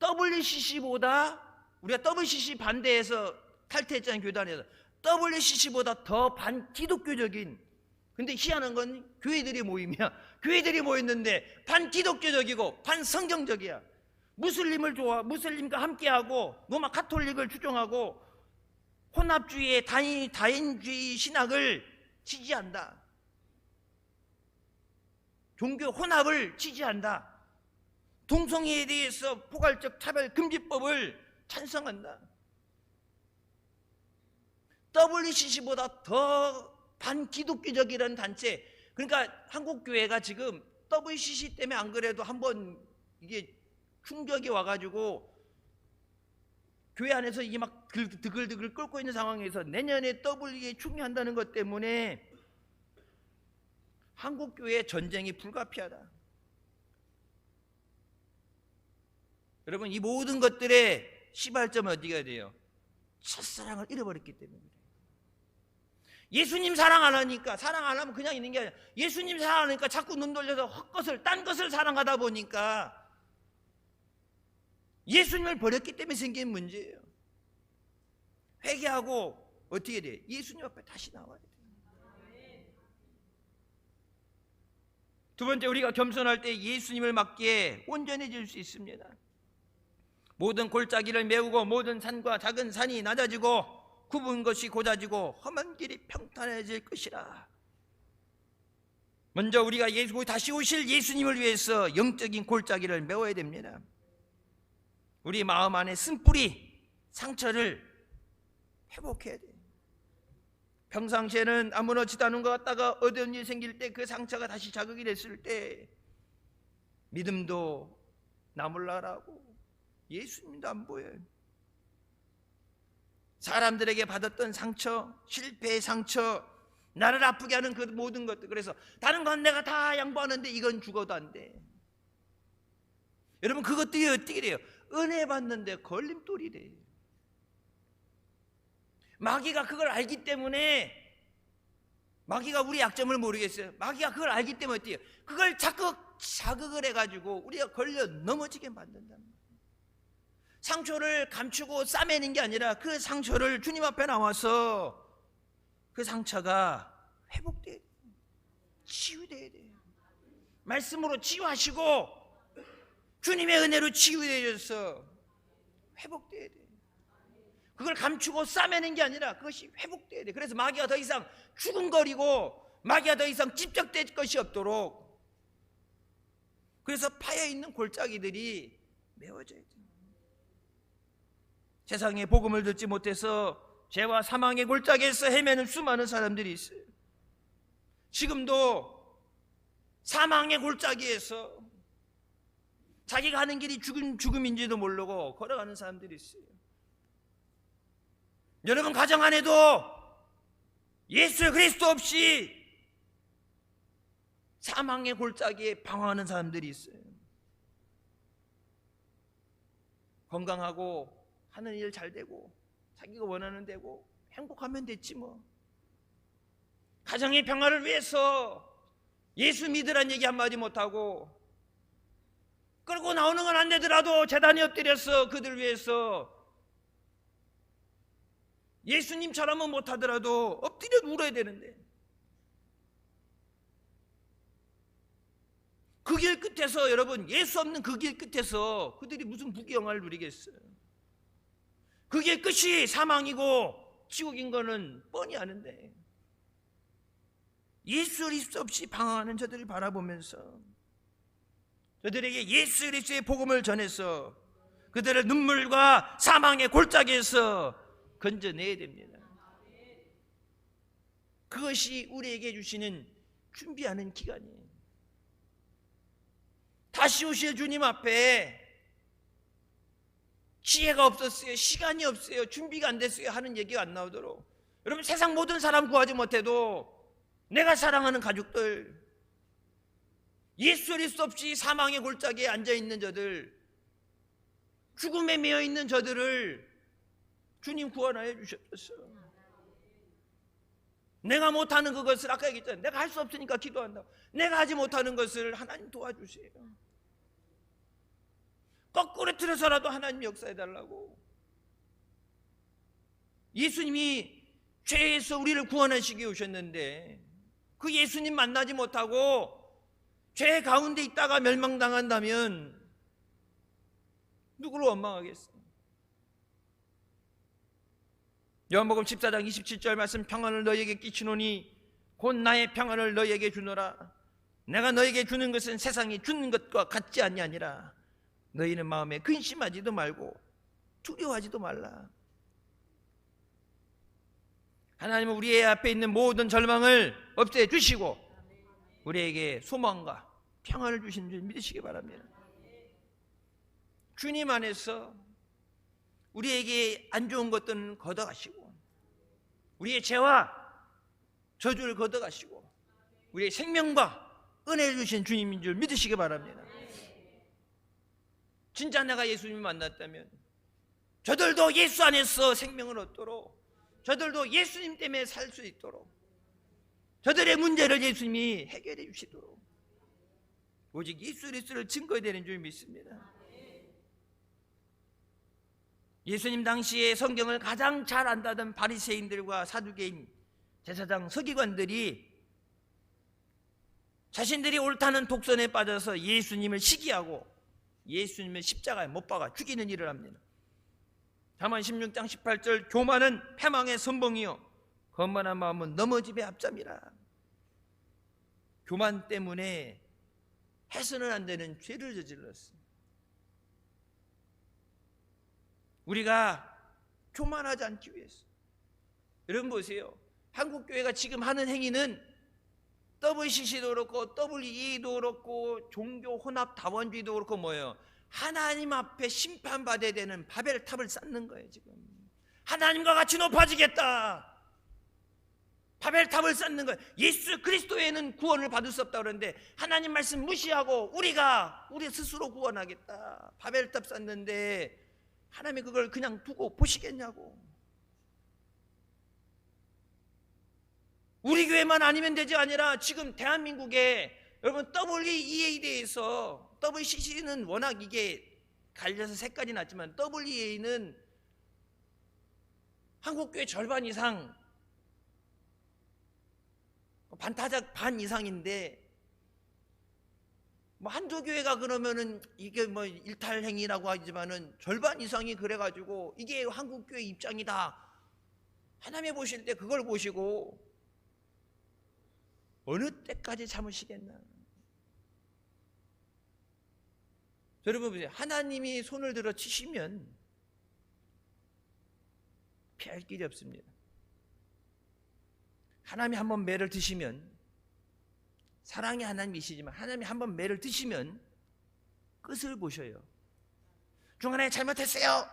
WCC보다, 우리가 WCC 반대해서 탈퇴했잖아요, 교단에서. WCC보다 더 반기독교적인, 근데 희한한 건 교회들이 모임이야. 교회들이 모였는데 반기독교적이고 반성경적이야. 무슬림을 좋아, 무슬림과 함께하고 로마 카톨릭을 추종하고 혼합주의의 다인주의 신학을 지지한다. 종교 혼합을 지지한다. 동성애에 대해서 포괄적 차별 금지법을 찬성한다. WCC보다 더 반기독교적이라는 단체. 그러니까 한국교회가 지금 WCC 때문에 안 그래도 한번 이게 충격이 와가지고 교회 안에서 이게 막 드글드글 끓고 있는 상황에서 내년에 WEA 총회한다는 것 때문에 한국교회 전쟁이 불가피하다. 여러분, 이 모든 것들의 시발점은 어디가 돼요? 첫사랑을 잃어버렸기 때문에 그래요. 예수님 사랑 안 하니까, 사랑 안 하면 그냥 있는 게 아니라 예수님 사랑하니까 자꾸 눈 돌려서 헛것을, 딴 것을 사랑하다 보니까 예수님을 버렸기 때문에 생긴 문제예요. 회개하고 어떻게 돼? 예수님 앞에 다시 나와야 돼. 두 번째, 우리가 겸손할 때 예수님을 맞기에 온전해질 수 있습니다. 모든 골짜기를 메우고 모든 산과 작은 산이 낮아지고 굽은 것이 고자지고 험한 길이 평탄해질 것이라. 먼저 우리가 다시 오실 예수님을 위해서 영적인 골짜기를 메워야 됩니다. 우리 마음 안에 쓴뿌리, 상처를 회복해야 돼요. 평상시에는 아무렇지도 않은 것 같다가 어려운 일이 생길 때 그 상처가 다시 자극이 됐을 때 믿음도 나몰라라고 예수님도 안 보여요. 사람들에게 받았던 상처, 실패의 상처, 나를 아프게 하는 그 모든 것들. 그래서 다른 건 내가 다 양보하는데 이건 죽어도 안 돼. 여러분, 그것들이 어떻게 돼요? 은혜 받는데 걸림돌이 돼요. 마귀가 그걸 알기 때문에, 마귀가 우리 약점을 모르겠어요. 마귀가 그걸 알기 때문에 어때요? 그걸 자극을 해가지고 우리가 걸려 넘어지게 만든단 말이에요. 상처를 감추고 싸매는 게 아니라 그 상처를 주님 앞에 나와서 그 상처가 회복돼야 돼요. 치유돼야 돼요. 말씀으로 치유하시고 주님의 은혜로 치유되어서 회복돼야 돼요. 그걸 감추고 싸매는 게 아니라 그것이 회복돼야 돼요. 그래서 마귀가 더 이상 죽음거리고 마귀가 더 이상 집적될 것이 없도록, 그래서 파여있는 골짜기들이 메워져야 돼요. 세상에 복음을 듣지 못해서 죄와 사망의 골짜기에서 헤매는 수많은 사람들이 있어요. 지금도 사망의 골짜기에서 자기가 하는 길이 죽음인지도 모르고 걸어가는 사람들이 있어요. 여러분 가정 안에도 예수 그리스도 없이 사망의 골짜기에 방황하는 사람들이 있어요. 건강하고 하는 일 잘 되고 자기가 원하는 대로 행복하면 됐지 뭐. 가정의 평화를 위해서 예수 믿으란 얘기 한마디 못하고, 끌고 나오는 건 안 되더라도 제단에 엎드려서 그들 위해서 예수님처럼은 못하더라도 엎드려 울어야 되는데, 그 길 끝에서, 여러분 예수 없는 그 길 끝에서 그들이 무슨 부귀영화를 누리겠어요? 그 길 끝이 사망이고 지옥인 거는 뻔히 아는데, 예수 그리스도 없이 방황하는 저들을 바라보면서 저들에게 예수 그리스도의 복음을 전해서 그들을 눈물과 사망의 골짜기에서 건져내야 됩니다. 그것이 우리에게 주시는 준비하는 기간이에요. 다시 오실 주님 앞에 지혜가 없었어요, 시간이 없어요, 준비가 안 됐어요 하는 얘기가 안 나오도록, 여러분, 세상 모든 사람 구하지 못해도 내가 사랑하는 가족들, 예수 그리스도 없이 사망의 골짜기에 앉아있는 저들, 죽음에 매여있는 저들을 주님 구원하여 주셨어요. 내가 못하는 그것을, 아까 얘기했잖아요, 내가 할 수 없으니까 기도한다고. 내가 하지 못하는 것을 하나님 도와주세요. 거꾸로 틀어서라도 하나님 역사해달라고. 예수님이 죄에서 우리를 구원하시기 위해 오셨는데 그 예수님 만나지 못하고 죄 가운데 있다가 멸망당한다면 누구를 원망하겠어요? 요한복음 14장 27절 말씀, 평안을 너희에게 끼치노니 곧 나의 평안을 너희에게 주노라. 내가 너희에게 주는 것은 세상이 주는 것과 같지 아니하니라. 너희는 마음에 근심하지도 말고 두려워하지도 말라. 하나님은 우리의 앞에 있는 모든 절망을 없애 주시고 우리에게 소망과 평안을 주시는 줄 믿으시기 바랍니다. 주님 안에서 우리에게 안 좋은 것들은 걷어가시고 우리의 죄와 저주를 걷어가시고 우리의 생명과 은혜를 주신 주님인 줄 믿으시기 바랍니다. 진짜 내가 예수님을 만났다면 저들도 예수 안에서 생명을 얻도록, 저들도 예수님 때문에 살 수 있도록, 저들의 문제를 예수님이 해결해 주시도록 오직 예수 그리스도를 증거해야 되는 줄 믿습니다. 예수님 당시에 성경을 가장 잘 안다던 바리새인들과 사두개인, 제사장, 서기관들이 자신들이 옳다는 독선에 빠져서 예수님을 시기하고 예수님을 십자가에 못 박아 죽이는 일을 합니다. 잠언 16장 18절, 교만은 패망의 선봉이요 거만한 마음은 넘어짐의 앞잠이라. 교만 때문에 해서는 안 되는 죄를 저질렀습니다. 우리가 교만하지 않기 위해서. 여러분 보세요, 한국교회가 지금 하는 행위는 WCC도 그렇고 WEA도 그렇고 종교 혼합 다원주의도 그렇고 뭐예요? 하나님 앞에 심판받아야 되는 바벨탑을 쌓는 거예요. 지금 하나님과 같이 높아지겠다, 바벨탑을 쌓는 거예요. 예수 그리스도에는 구원을 받을 수 없다고 그러는데 하나님 말씀 무시하고 우리가 우리 스스로 구원하겠다, 바벨탑 쌓는데 하나님이 그걸 그냥 두고 보시겠냐고. 우리 교회만 아니면 되지 아니라 지금 대한민국에 여러분 WEA에 대해서, WCC는 워낙 이게 갈려서 색깔이 났지만 WEA는 한국교회 절반 이상, 반타작 반 이상인데 뭐 한두 교회가 그러면은 이게 뭐 일탈행위라고 하지만은 절반 이상이 그래가지고 이게 한국교회 입장이다. 하나님 보실 때 그걸 보시고 어느 때까지 참으시겠나. 여러분 보세요, 하나님이 손을 들어 치시면 피할 길이 없습니다. 하나님이 한번 매를 드시면, 사랑의 하나님이시지만 하나님이 한번 매를 드시면 끝을 보셔요. 중간에 잘못했어요,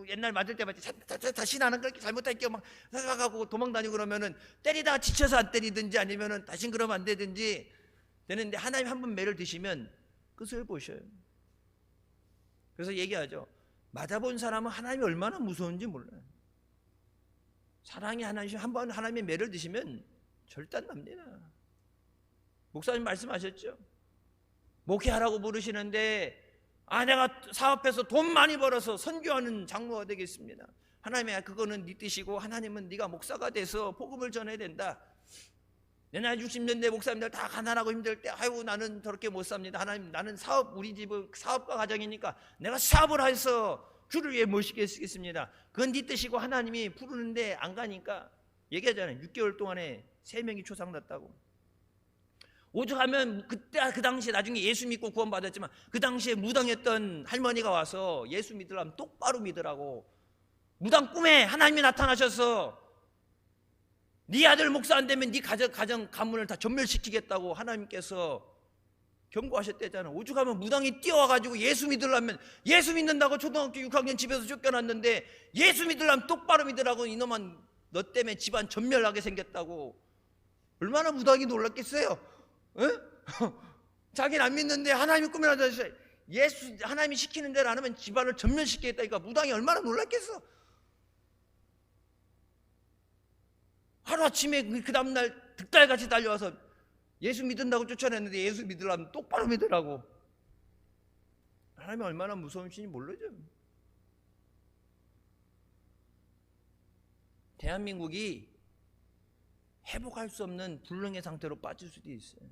옛날 맞을 때 맞지, 다시 나는 그렇게 잘못할게요 막 생각하고 도망다니고 그러면은 때리다가 지쳐서 안 때리든지 아니면은 다신 그러면 안 되든지 되는데 하나님 한번 매를 드시면 끝을 보셔요. 그래서 얘기하죠, 맞아본 사람은 하나님이 얼마나 무서운지 몰라요. 사랑의 하나님, 한번 하나님의 매를 드시면 절대 안 납니다. 목사님 말씀하셨죠, 목회하라고 부르시는데 내가 사업해서 돈 많이 벌어서 선교하는 장로가 되겠습니다. 하나님이 그거는 네 뜻이고 하나님은 네가 목사가 돼서 복음을 전해야 된다. 내 나이 60년대 목사님들 다 가난하고 힘들 때 아이고 나는 저렇게 못 삽니다. 하나님, 나는 사업, 우리 집은 사업가 가정이니까 내가 사업을 해서 주를 위해 모시게 쓰겠습니다. 그건 네 뜻이고 하나님이 부르는데 안 가니까 얘기하잖아요. 6개월 동안에 3명이 초상났다고. 오죽하면 그때 그 당시에 나중에 예수 믿고 구원받았지만 그 당시에 무당했던 할머니가 와서 예수 믿으려면 똑바로 믿으라고, 무당 꿈에 하나님이 나타나셔서 네 아들 목사 안 되면 네 가정 가문을 다 전멸시키겠다고 하나님께서 경고하셨대잖아. 오죽하면 무당이 뛰어와가지고 예수 믿으려면, 예수 믿는다고 초등학교 6학년 집에서 쫓겨났는데 예수 믿으려면 똑바로 믿으라고, 이놈아 너 때문에 집안 전멸하게 생겼다고. 얼마나 무당이 놀랐겠어요? 자기는 안 믿는데 하나님이 꿈에 나타나서 예수, 하나님이 시키는 대로 안 하면 집안을 전멸시키겠다니까 무당이 얼마나 놀랐겠어? 하루아침에 그 다음날 득달같이 달려와서 예수 믿는다고 쫓아냈는데 예수 믿으려면 똑바로 믿으라고. 하나님이 얼마나 무서운 신인지 모르죠. 대한민국이 회복할 수 없는 불능의 상태로 빠질 수도 있어요.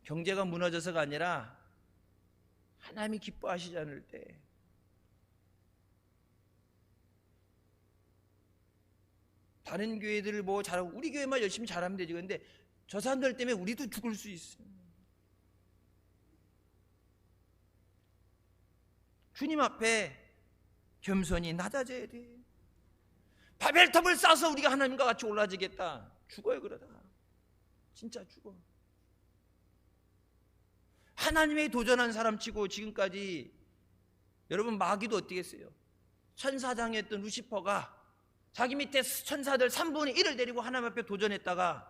경제가 무너져서가 아니라 하나님이 기뻐하시지 않을 때, 다른 교회들을 뭐 잘하고 우리 교회만 열심히 잘하면 되지. 근데 저 사람들 때문에 우리도 죽을 수 있어요. 주님 앞에 겸손히 낮아져야 돼. 바벨탑을 쌓아서 우리가 하나님과 같이 올라지겠다, 죽어요 그러다가. 진짜 죽어. 하나님에 도전한 사람치고 지금까지, 여러분 마귀도 어떻게 했어요? 천사장이었던 루시퍼가 자기 밑에 천사들 3분의 1을 데리고 하나님 앞에 도전했다가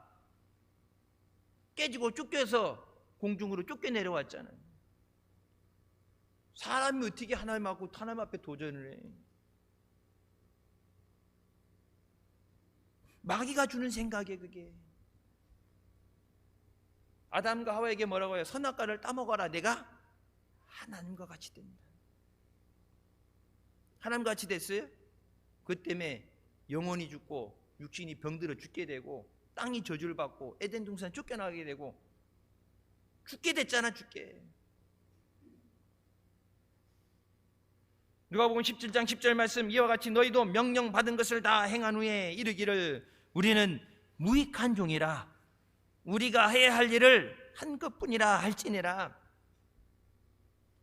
깨지고 쫓겨서 공중으로 쫓겨내려왔잖아요. 사람이 어떻게 하나님 앞에 도전을 해? 마귀가 주는 생각이에요 그게. 아담과 하와에게 뭐라고 해요? 선악과를 따먹어라, 내가 하나님과 같이 된다. 하나님과 같이 됐어요? 그 때문에 영혼이 죽고 육신이 병들어 죽게 되고 땅이 저주를 받고 에덴 동산 쫓겨나게 되고 죽게 됐잖아. 죽게. 누가복음 17장 10절 말씀, 이와 같이 너희도 명령받은 것을 다 행한 후에 이르기를 우리는 무익한 종이라, 우리가 해야 할 일을 한 것뿐이라 할지니라.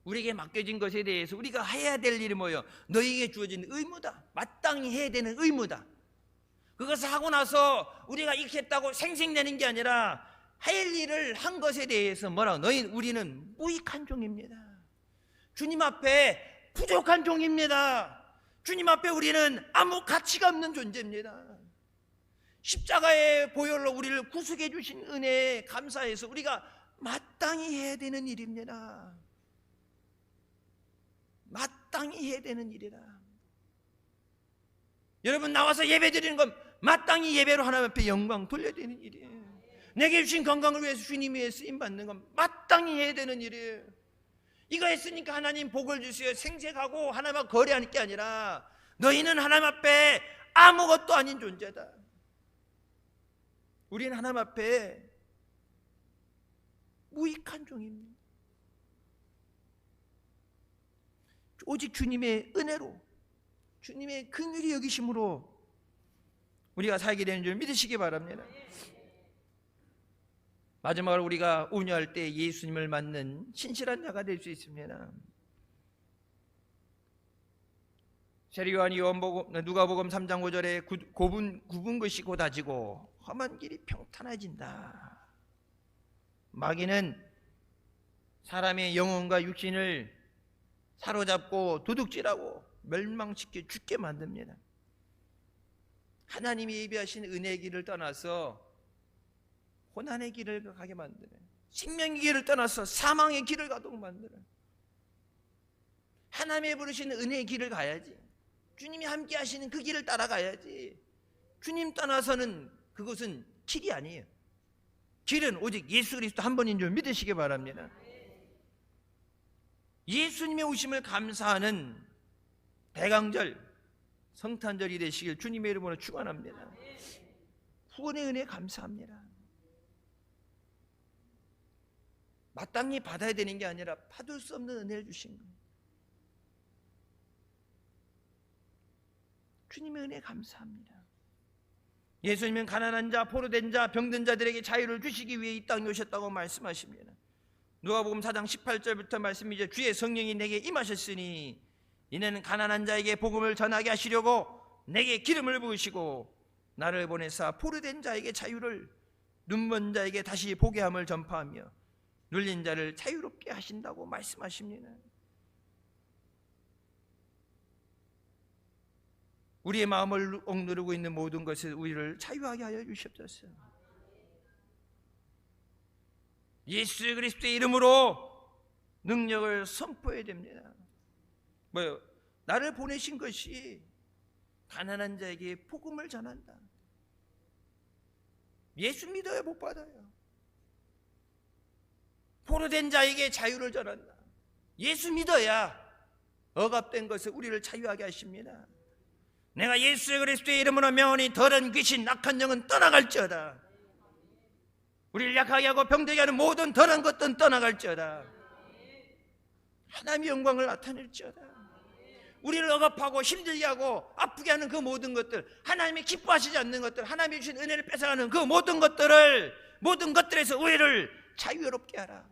우리에게 맡겨진 것에 대해서 우리가 해야 될 일이 뭐예요? 너희에게 주어진 의무다. 마땅히 해야 되는 의무다. 그것을 하고 나서 우리가 이렇게 했다고 생색내는 게 아니라 할 일을 한 것에 대해서 뭐라고? 우리는 무익한 종입니다. 주님 앞에 부족한 종입니다. 주님 앞에 우리는 아무 가치가 없는 존재입니다. 십자가의 보혈로 우리를 구속해 주신 은혜에 감사해서 우리가 마땅히 해야 되는 일입니다. 마땅히 해야 되는 일이다. 여러분 나와서 예배 드리는 건 마땅히 예배로 하나님 앞에 영광 돌려야 되는 일이에요. 내게 주신 건강을 위해서 주님이 위해 쓰임받는 건 마땅히 해야 되는 일이에요. 이거 했으니까 하나님 복을 주세요 생색하고 하나님과 거래하는 게 아니라 너희는 하나님 앞에 아무것도 아닌 존재다. 우리는 하나님 앞에 무익한 종입니다. 오직 주님의 은혜로, 주님의 긍휼히 여기심으로 우리가 살게 되는 줄 믿으시기 바랍니다. 마지막으로 우리가 온유할 때 예수님을 맞는 신실한 자가 될 수 있습니다. 세리요한이 누가복음 3장 5절에 굽은 것이 곧아지고 험한 길이 평탄해진다. 마귀는 사람의 영혼과 육신을 사로잡고 도둑질하고 멸망시켜 죽게 만듭니다. 하나님이 예비하신 은혜의 길을 떠나서 고난의 길을 가게 만드는, 생명의 길을 떠나서 사망의 길을 가도록 만드는, 하나님의 부르시는 은혜의 길을 가야지. 주님이 함께 하시는 그 길을 따라가야지. 주님 떠나서는 그것은 길이 아니에요. 길은 오직 예수 그리스도 한 번인 줄 믿으시기 바랍니다. 예수님의 오심을 감사하는 대강절, 성탄절이 되시길 주님의 이름으로 축원합니다. 후원의 은혜 감사합니다. 마땅히 받아야 되는 게 아니라 받을 수 없는 은혜를 주신 거예요. 주님의 은혜 감사합니다. 예수님은 가난한 자, 포로된 자, 병든 자들에게 자유를 주시기 위해 이 땅에 오셨다고 말씀하십니다. 누가복음 4장 18절부터 말씀이죠. 주의 성령이 내게 임하셨으니 이는 가난한 자에게 복음을 전하게 하시려고 내게 기름을 부으시고 나를 보내사 포로된 자에게 자유를, 눈먼 자에게 다시 보게 함을 전파하며 눌린 자를 자유롭게 하신다고 말씀하십니다. 우리의 마음을 억누르고 있는 모든 것을 우리를 자유하게 하여 주시옵소서. 예수 그리스도의 이름으로 능력을 선포해야 됩니다. 뭐요? 나를 보내신 것이 가난한 자에게 복음을 전한다. 예수 믿어야 복 받아요. 포로된 자에게 자유를 전한다. 예수 믿어야 억압된 것을 우리를 자유하게 하십니다. 내가 예수 그리스도의 이름으로 명하니 더러운 귀신, 악한 영은 떠나갈지어다. 우리를 약하게 하고 병들게 하는 모든 더러운 것들은 떠나갈지어다. 하나님의 영광을 나타낼지어다. 우리를 억압하고 힘들게 하고 아프게 하는 그 모든 것들, 하나님이 기뻐하시지 않는 것들, 하나님이 주신 은혜를 뺏어가는 그 모든 것들에서 우리를 자유롭게 하라.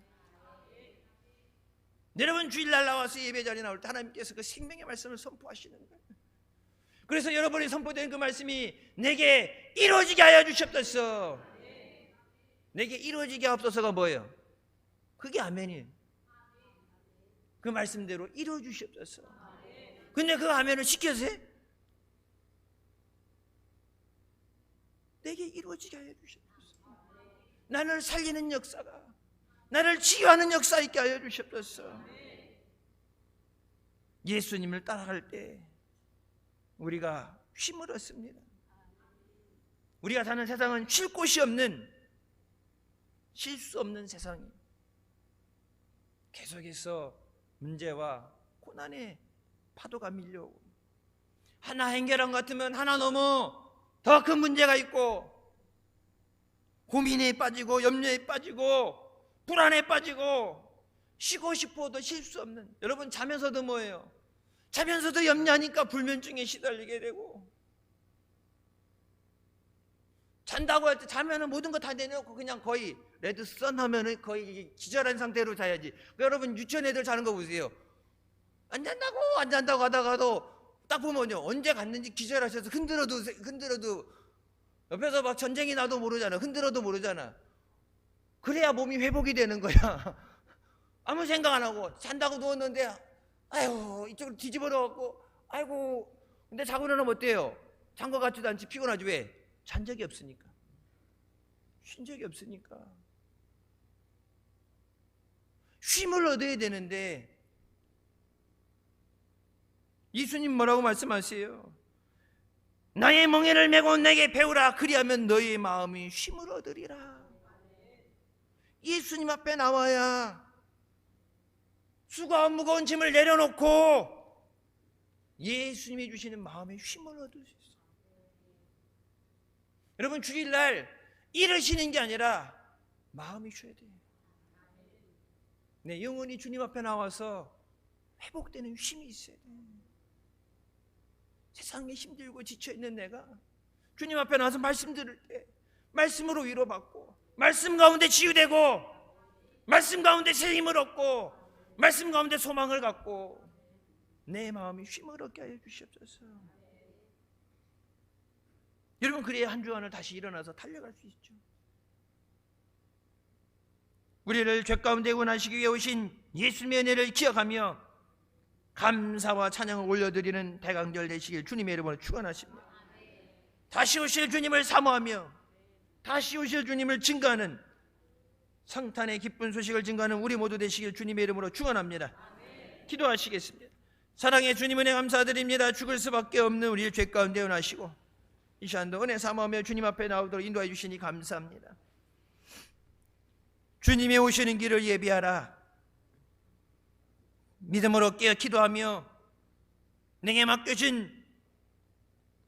여러분 주일날 나와서 예배 자리에 나올 때 하나님께서 그 생명의 말씀을 선포하시는 거예요. 그래서 여러분이 선포된 그 말씀이 내게 이루어지게 하여 주시옵소서. 내게 이루어지게 하옵소서가 뭐예요? 그게 아멘이에요. 그 말씀대로 이루어 주시옵소서. 근데 그 아멘을 시켜서 내게 이루어지게 하여 주시옵소서. 나를 살리는 역사가, 나를 치유하는 역사 있게 하여 주시옵소서. 예수님을 따라갈 때 우리가 쉼을 얻습니다. 우리가 사는 세상은 쉴 곳이 없는, 쉴 수 없는 세상이에요. 계속해서 문제와 고난의 파도가 밀려오고, 하나 해결한 것 같으면 하나 너무 더 큰 문제가 있고, 고민에 빠지고 염려에 빠지고 불안에 빠지고, 쉬고 싶어도 쉴 수 없는, 여러분 자면서도 뭐예요? 자면서도 염려하니까 불면증에 시달리게 되고, 잔다고 할 때 자면은 모든 거 다 내놓고 그냥 거의 레드선 하면은 거의 기절한 상태로 자야지. 여러분 유치원 애들 자는 거 보세요. 안 잔다고 하다가도 딱 보면요, 언제 갔는지 기절하셔서 흔들어도 옆에서 막 전쟁이 나도 모르잖아. 흔들어도 모르잖아. 그래야 몸이 회복이 되는 거야. 아무 생각 안 하고 잔다고 누웠는데 아이고 이쪽으로 뒤집어놓고 아이고, 근데 자고 일어나면 어때요? 잔 것 같지도 않지. 피곤하지. 왜? 잔 적이 없으니까. 쉰 적이 없으니까. 쉼을 얻어야 되는데 예수님 뭐라고 말씀하세요? 나의 멍에를 메고 내게 배우라. 그리하면 너의 마음이 쉼을 얻으리라. 예수님 앞에 나와야 수고와 무거운 짐을 내려놓고 예수님이 주시는 마음의 쉼을 얻을 수 있어요. 여러분 주일날 일을 쉬는 게 아니라 마음이 쉬어야 돼요. 내 영혼이 주님 앞에 나와서 회복되는 쉼이 있어야 돼요. 세상에 힘들고 지쳐있는 내가 주님 앞에 나와서 말씀 들을 때 말씀으로 위로받고, 말씀 가운데 치유되고, 말씀 가운데 새 힘을 얻고, 말씀 가운데 소망을 갖고 내 마음이 쉼을 얻게 하여 주시옵소서. 여러분 그래야 한 주간을 다시 일어나서 달려갈 수 있죠. 우리를 죄 가운데 구원하시기 위해 오신 예수님의 은혜를 기억하며 감사와 찬양을 올려드리는 대강절 되시길 주님의 이름으로 축원하십니다. 다시 오실 주님을 사모하며 다시 오실 주님을 증거하는, 성탄의 기쁜 소식을 증거하는 우리 모두 되시길 주님의 이름으로 축원합니다. 기도하시겠습니다. 사랑의 주님 은혜 감사드립니다. 죽을 수밖에 없는 우리의 죄 가운데 은하시고 이 시간도 은혜 사모하며 주님 앞에 나오도록 인도해 주시니 감사합니다. 주님이 오시는 길을 예비하라. 믿음으로 깨어 기도하며 내게 맡겨진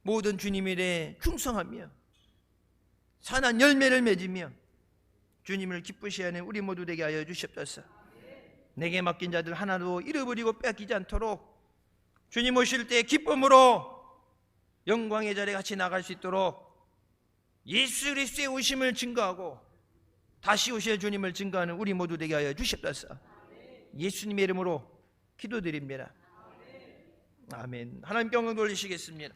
모든 주님의 일에 충성하며 선한 열매를 맺으며 주님을 기쁘시게 하는 우리 모두 되게 하여 주시옵소서. 내게 맡긴 자들 하나도 잃어버리고 뺏기지 않도록 주님 오실 때 기쁨으로 영광의 자리에 같이 나갈 수 있도록 예수 그리스도의 오심을 증거하고 다시 오실 주님을 증거하는 우리 모두 되게 하여 주시옵소서. 예수님의 이름으로 기도드립니다. 아멘. 하나님께 영광 돌리시겠습니다.